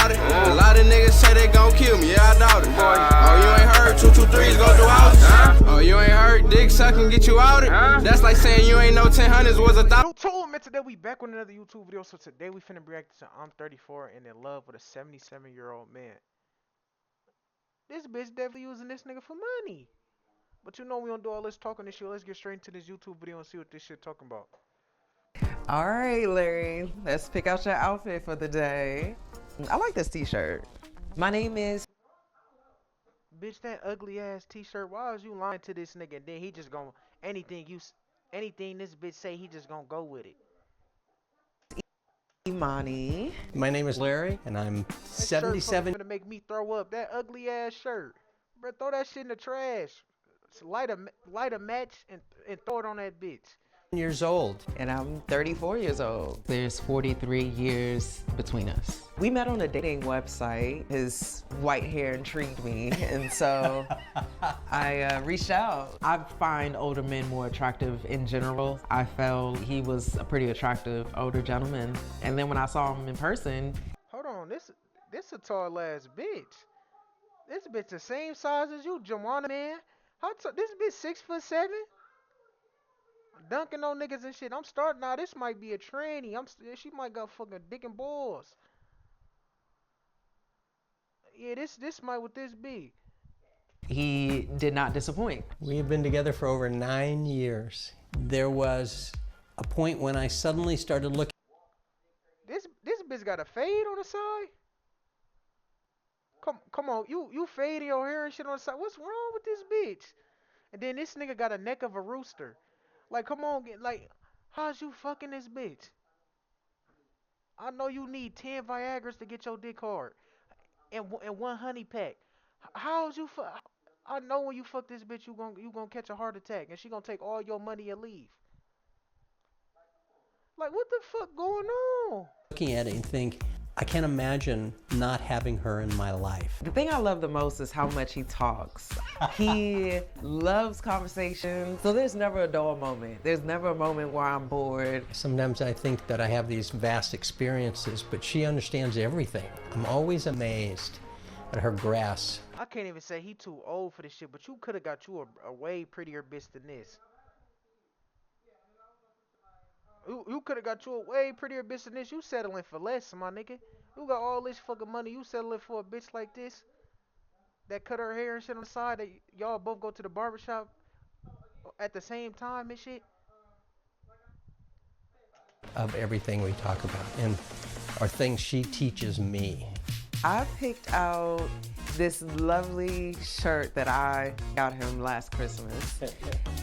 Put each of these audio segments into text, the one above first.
A lot of niggas say they gon' kill me, yeah, I doubt it. Oh, you ain't heard 223's go through houses? Oh, you ain't heard dick sucking get you outed? That's like saying you ain't know 1000s was a thousand. YouTube, man, today we back with another YouTube video. So today we finna react to I'm 34 and in love with a 77-year-old man. This bitch definitely using this nigga for money. But you know we don't do all this talking this shit. Let's get straight into this YouTube video and see what this shit talking about. All right, Larry, let's pick out your outfit for the day. I like this t-shirt. My name is... Bitch, that ugly ass t-shirt. Why is you lying to this nigga and then he just gonna anything this bitch say he just gonna go with it? Imani. My name is Larry, and I'm That 77. Shirt gonna make me throw up. That ugly ass shirt, bro. Throw that shit in the trash. Light a match and throw it on that bitch. Years old. And I'm 34 years old. There's 43 years between us. We met on a dating website. His white hair intrigued me, and so I reached out. I find older men more attractive in general. I felt he was a pretty attractive older gentleman. And then when I saw him in person, Hold on, this a tall ass bitch. This bitch the same size as you, Joanna, man. This bitch 6'7"? Dunking on niggas and shit. I'm starting now. This might be a tranny. She might got fucking dick and balls. Yeah, this might what this be. he did not disappoint. We have been together for over 9 years. There was a point when I suddenly started looking. This bitch got a fade on the side. Come on, you fading your hair and shit on the side. What's wrong with this bitch? And then this nigga got a neck of a rooster. Like, come on, how's you fucking this bitch? I know you need 10 Viagra's to get your dick hard, and one honey pack. How's you fuck? I know when you fuck this bitch, you gonna catch a heart attack, and she gonna take all your money and leave. Like, what the fuck going on? Looking at it and think, I can't imagine not having her in my life. The thing I love the most is how much he talks. He loves conversation, so there's never a dull moment. There's never a moment where I'm bored. Sometimes I think that I have these vast experiences, but she understands everything. I'm always amazed at her grasp. I can't even say he too old for this shit, but you could have got you a way prettier bitch than this. You could have got you a way prettier bitch than this. You settling for less, my nigga. You got all this fucking money. You settling for a bitch like this that cut her hair and shit on the side. That y'all both go to the barbershop at the same time and shit. Of everything we talk about and are things she teaches me. I picked out this lovely shirt that I got him last Christmas.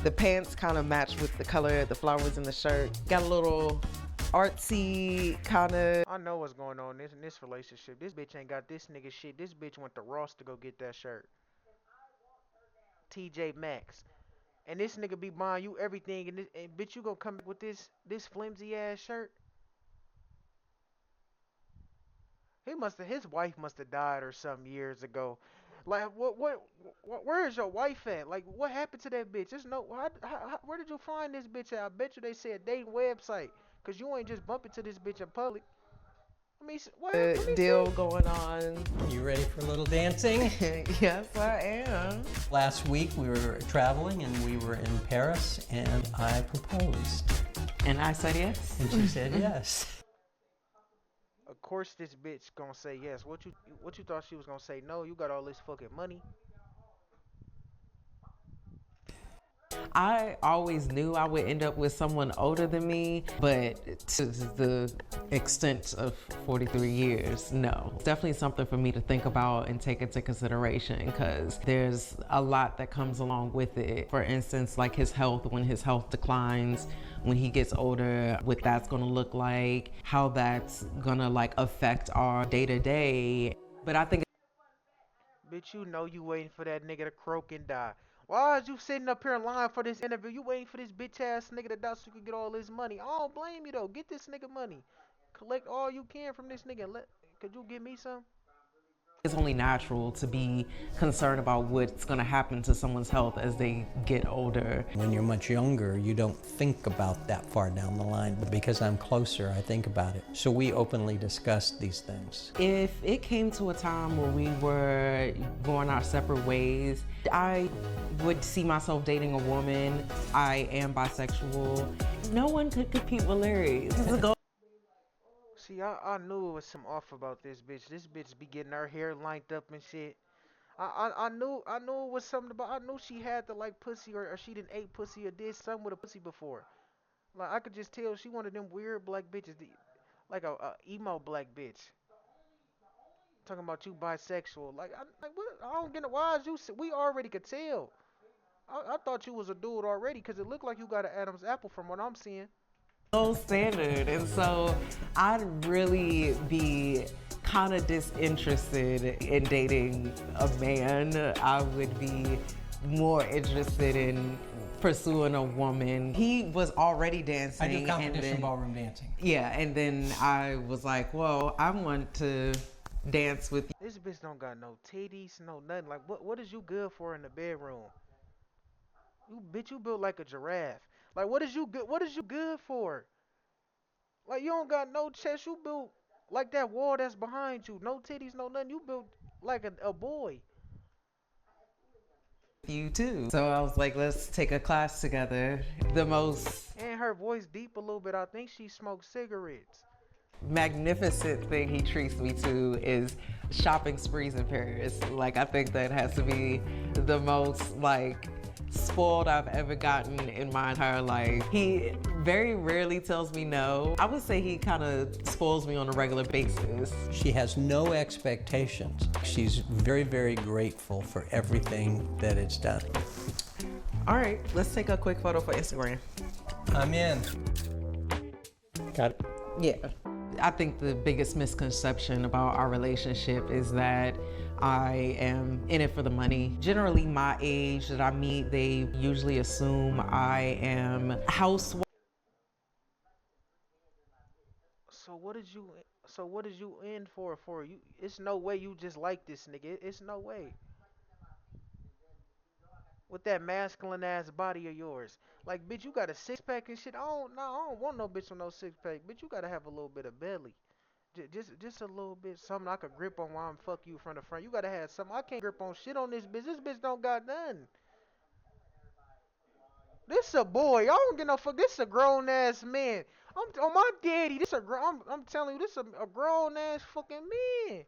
The pants kind of match with the color of the flowers in the shirt. Got a little artsy kind of. I know what's going on in this relationship. This bitch ain't got this nigga shit. This bitch went to Ross to go get that shirt. TJ Maxx. And this nigga be buying you everything, and bitch, you gonna come back with this flimsy ass shirt? His wife must have died or something years ago. Like, where is your wife at? Like, what happened to that bitch? Where did you find this bitch at? I bet you they say a dating website, cause you ain't just bumping to this bitch in public. Deal going on. You ready for a little dancing? Yes, I am. Last week we were traveling and we were in Paris and I proposed. And I said yes. And she said yes. Of course this bitch gonna say yes. What you thought she was gonna say no? You got all this fucking money. I always knew I would end up with someone older than me, but to the extent of 43 years, no. It's definitely something for me to think about and take into consideration because there's a lot that comes along with it. For instance, like his health, when his health declines, when he gets older, what that's gonna look like, how that's gonna like affect our day-to-day. But I think Bitch, you know you waiting for that nigga to croak and die. Why is you sitting up here in line for this interview? You waiting for this bitch ass nigga to die so you can get all this money. I don't blame you though. Get this nigga money. Collect all you can from this nigga. Could you give me some? It's only natural to be concerned about what's going to happen to someone's health as they get older. When you're much younger, you don't think about that far down the line, but because I'm closer, I think about it. So we openly discuss these things. If it came to a time where we were going our separate ways, I would see myself dating a woman. I am bisexual. No one could compete with Larry. This is a See, I knew it was some off about this bitch. This bitch be getting her hair lined up and shit. I knew it was something about. I knew she had to like pussy or she didn't ate pussy or did something with a pussy before. Like I could just tell she one of them weird black bitches, like a emo black bitch. Talking about you bisexual. Like what? I don't get it. Why is you? We already could tell. I thought you was a dude already because it looked like you got an Adam's apple from what I'm seeing. gold standard. And so I'd really be kind of disinterested in dating a man. I would be more interested in pursuing a woman. He was already dancing. I do competition and then, ballroom dancing. Yeah, and then I was like, well, I want to dance with you. This bitch don't got no titties, no nothing. Like what is you good for in the bedroom? You bitch, you built like a giraffe. Like what is you good? What is you good for? Like you don't got no chest. You built like that wall that's behind you. No titties, no nothing. You built like a boy. You too. So I was like, let's take a class together. The most And her voice deep a little bit. I think she smokes cigarettes. magnificent thing he treats me to is shopping sprees in Paris. Like, I think that has to be the most, like, spoiled I've ever gotten in my entire life. He very rarely tells me no. I would say he kind of spoils me on a regular basis. She has no expectations. She's very, very grateful for everything that it's done. All right, let's take a quick photo for Instagram. I'm in. Got it? Yeah. I think the biggest misconception about our relationship is that I am in it for the money. Generally, my age that I meet, they usually assume I am a housewife. So what did you in for? For you, it's no way you just like this nigga. It's no way. With that masculine ass body of yours, like bitch, you got a six pack and shit. I don't want no bitch with no six pack. Bitch, you gotta have a little bit of belly. Just a little bit, something I could grip on while I'm fuck you from the front. You gotta have something. I can't grip on shit on this bitch. This bitch don't got nothing. This a boy. I don't get no fuck. This a grown ass man. I'm on my daddy. This a I'm telling you, this a grown ass fucking man.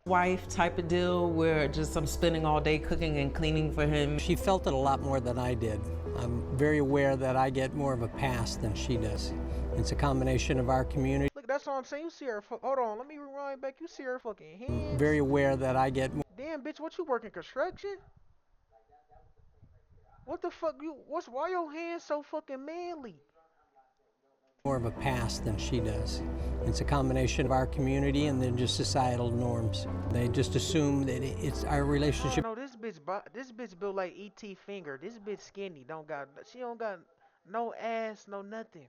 Wife type of deal where just I'm spending all day cooking and cleaning for him. She felt it a lot more than I did. I'm very aware that I get more of a pass than she does. It's a combination of our community. Look, that's what I'm saying. You see her. Hold on. Let me rewind back. You see her fucking hands. Very aware that I get more. Damn, bitch. What you working construction? What the fuck you? Why your hands so fucking manly? More of a past than she does. It's a combination of our community and then just societal norms. They just assume that it's our relationship. No, this bitch built like E.T. Finger. This bitch skinny. She don't got no ass, no nothing.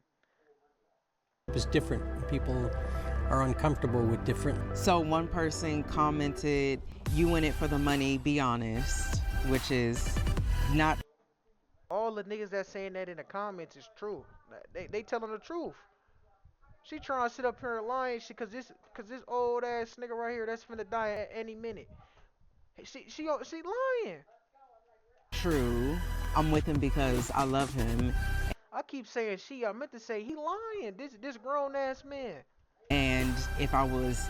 Is different. People are uncomfortable with different. So one person commented, "You in it for the money, be honest," which is not. All the niggas that saying that in the comments is true. They telling the truth. She trying to sit up here and lying shit cause this old ass nigga right here that's finna die at any minute. She lying. True. I'm with him because I love him. I keep saying she. I meant to say he lying. This grown ass man. And if I was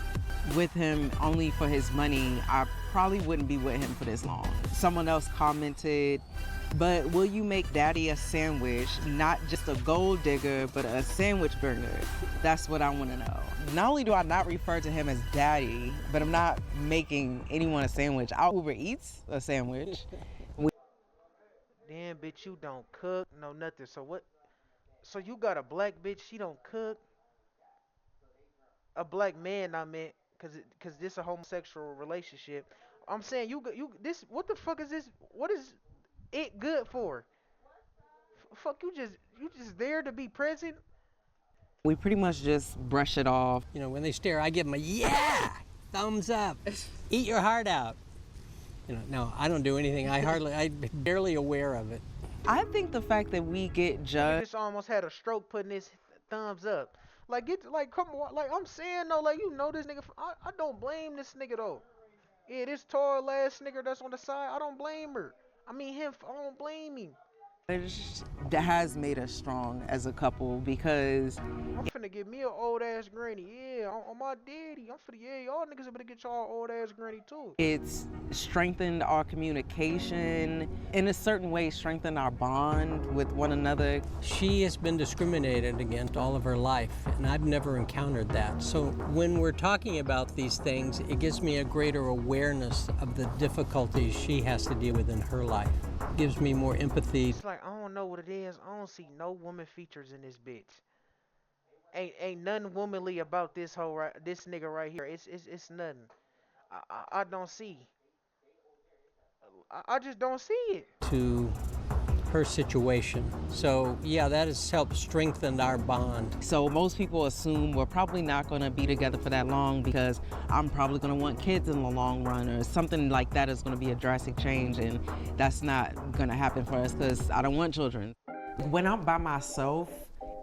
with him only for his money, I probably wouldn't be with him for this long. Someone else commented, "But will you make daddy a sandwich? Not just a gold digger, but a sandwich burger." That's what I want to know. Not only do I not refer to him as daddy, but I'm not making anyone a sandwich. I'll Uber Eats a sandwich. Damn, bitch, you don't cook, no nothing. So what? So you got a black bitch, she don't cook? A black man, I meant, cause this a homosexual relationship. I'm saying this. What the fuck is this? What is it good for? Fuck, you just there to be present. We pretty much just brush it off. You know, when they stare, I give them a yeah. thumbs up. Eat your heart out. You know, no, I don't do anything. I'm barely aware of it. I think the fact that we get Nigga judged, just almost had a stroke putting his thumbs up. Like come on, like I'm saying though, like this nigga. I don't blame this nigga though. Yeah, this tall ass nigga that's on the side, I don't blame her. I mean him, I don't blame him. that has made us strong as a couple because I'm finna get me an old ass granny. Yeah, on my daddy. I'm finna, yeah, y'all niggas better get y'all old ass granny too. it's strengthened our communication, in a certain way strengthened our bond with one another. She has been discriminated against all of her life, and I've never encountered that. So when we're talking about these things, it gives me a greater awareness of the difficulties she has to deal with in her life. It gives me more empathy. It's like, I don't know what it is. I don't see no woman features in this bitch. Ain't nothing womanly about this this nigga right here. It's nothing. I don't see. I just don't see it. To her situation. So yeah, that has helped strengthen our bond. So most people assume we're probably not going to be together for that long because I'm probably going to want kids in the long run, or something like that is going to be a drastic change, and that's not going to happen for us because I don't want children. When I'm by myself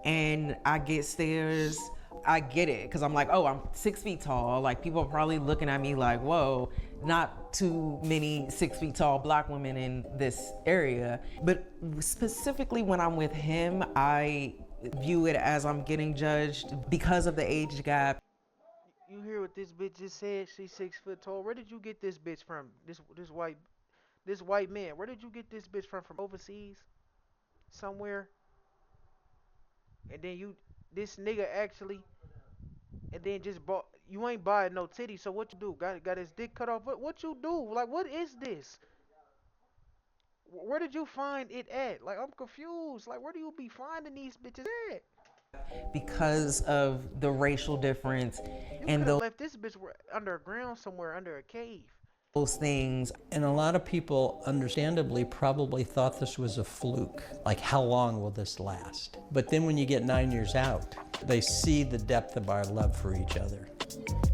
and I get stares, I get it because I'm like, oh, I'm 6 feet tall. Like, people are probably looking at me like, whoa, not too many 6 feet tall black women in this area. But specifically when I'm with him, I view it as I'm getting judged because of the age gap. You hear what this bitch just said? She's 6 foot tall. Where did you get this bitch from? This white man. Where did you get this bitch from? From overseas? Somewhere? And then this nigga actually, and then just bought. You ain't buying no titty. So what you do? Got his dick cut off. What you do? Like, what is this? Where did you find it at? Like, I'm confused. Like, where do you be finding these bitches at? Because of the racial difference You and could have left this bitch underground somewhere under a cave. those things. And a lot of people, understandably, probably thought this was a fluke. Like, how long will this last? But then when you get 9 years out, they see the depth of our love for each other.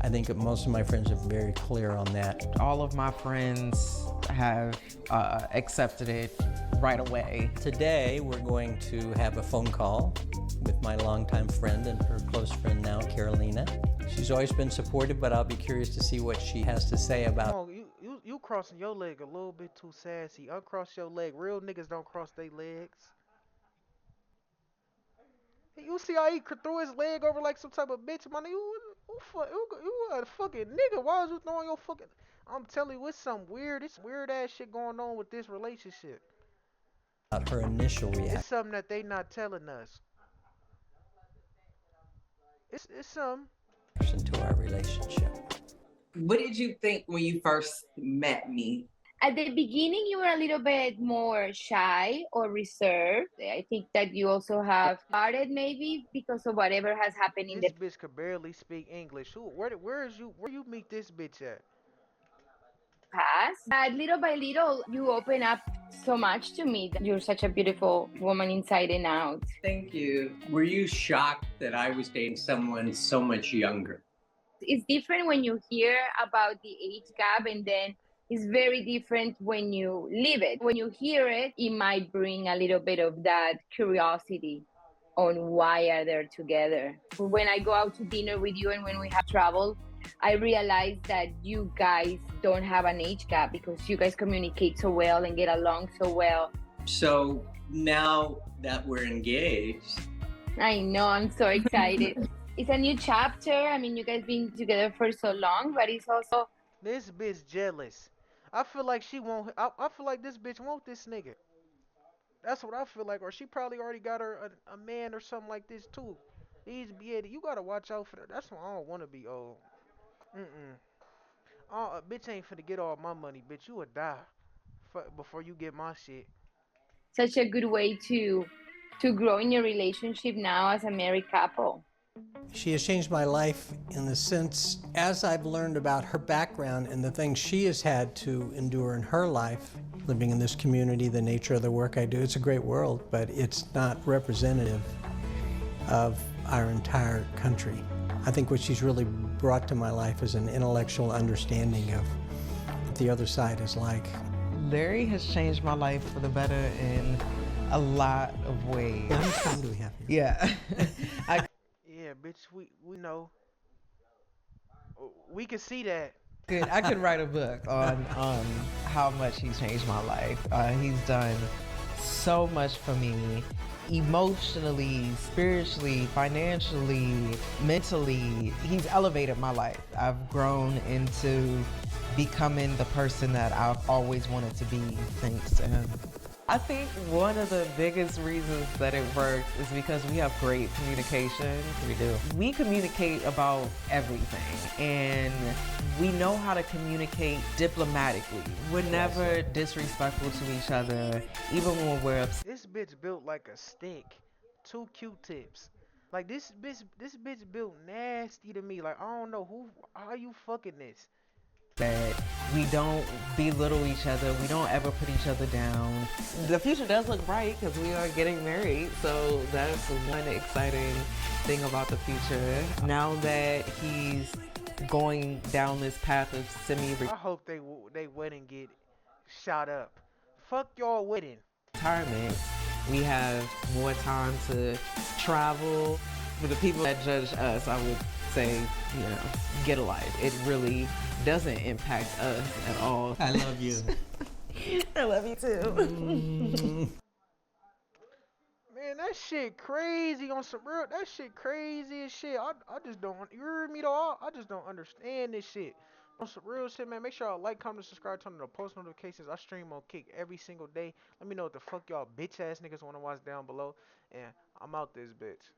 I think that most of my friends are very clear on that. All of my friends have accepted it right away. Today, we're going to have a phone call with my longtime friend and her close friend now, Carolina. She's always been supportive, but I'll be curious to see what she has to say about. Oh, you crossing your leg a little bit too sassy. Uncross your leg. Real niggas don't cross their legs. You see how he threw his leg over like some type of bitch, man. You a fucking nigga. Why was you throwing your fucking? I'm telling you, it's some weird ass shit going on with this relationship. Her initial reaction. It's something that they not telling us. It's something. To our relationship. What did you think when you first met me? At the beginning, you were a little bit more shy or reserved. I think that you also have started maybe because of whatever has happened in This the bitch could barely speak English. Where you meet this bitch at? past. But little by little, you open up so much to me. You're such a beautiful woman inside and out. Thank you. Were you shocked that I was dating someone so much younger? It's different when you hear about the age gap, and then it's very different when you live it. When you hear it, it might bring a little bit of that curiosity on why are they together. When I go out to dinner with you and when we have travel, I realize that you guys don't have an age gap because you guys communicate so well and get along so well. So now that we're engaged, I know, I'm so excited. It's a new chapter. I mean, you guys been together for so long, but it's also... This bitch jealous. I feel like she won't. I feel like this bitch want this nigga. That's what I feel like. Or she probably already got her a man or something like this too. You gotta watch out for that. That's why I don't want to be old. A bitch ain't finna get all my money, bitch. You would die before you get my shit. Such a good way to grow in your relationship now as a married couple. She has changed my life in the sense, as I've learned about her background and the things she has had to endure in her life, living in this community, the nature of the work I do, it's a great world, but it's not representative of our entire country. I think what she's really brought to my life is an intellectual understanding of what the other side is like. Larry has changed my life for the better in a lot of ways. How much time do we have here? Yeah. Yeah, bitch, we know. We can see that. I could write a book on how much he's changed my life. He's done so much for me, emotionally, spiritually, financially, mentally. He's elevated my life. I've grown into becoming the person that I've always wanted to be thanks to him. I think one of the biggest reasons that it works is because we have great communication. We do. We communicate about everything, and we know how to communicate diplomatically. We're never disrespectful to each other, even when we're upset. This bitch built like a stick, 2 Q-tips. Like this bitch built nasty to me. Like I don't know how you fucking this. That we don't belittle each other. We don't ever put each other down. The future does look bright because we are getting married. So that's one exciting thing about the future. Now that he's going down this path of I hope they wedding get shot up. Fuck y'all wedding. retirement, we have more time to travel. For the people that judge us, I would say, get a life. It really doesn't impact us at all. I love you. I love you too. Man, that shit crazy on some real. That shit crazy as shit. I just don't. You heard me though? I just don't understand this shit. On some real shit, man. Make sure y'all like, comment, subscribe, turn on the post notifications. I stream on Kick every single day. Let me know what the fuck y'all bitch ass niggas want to watch down below. And I'm out this bitch.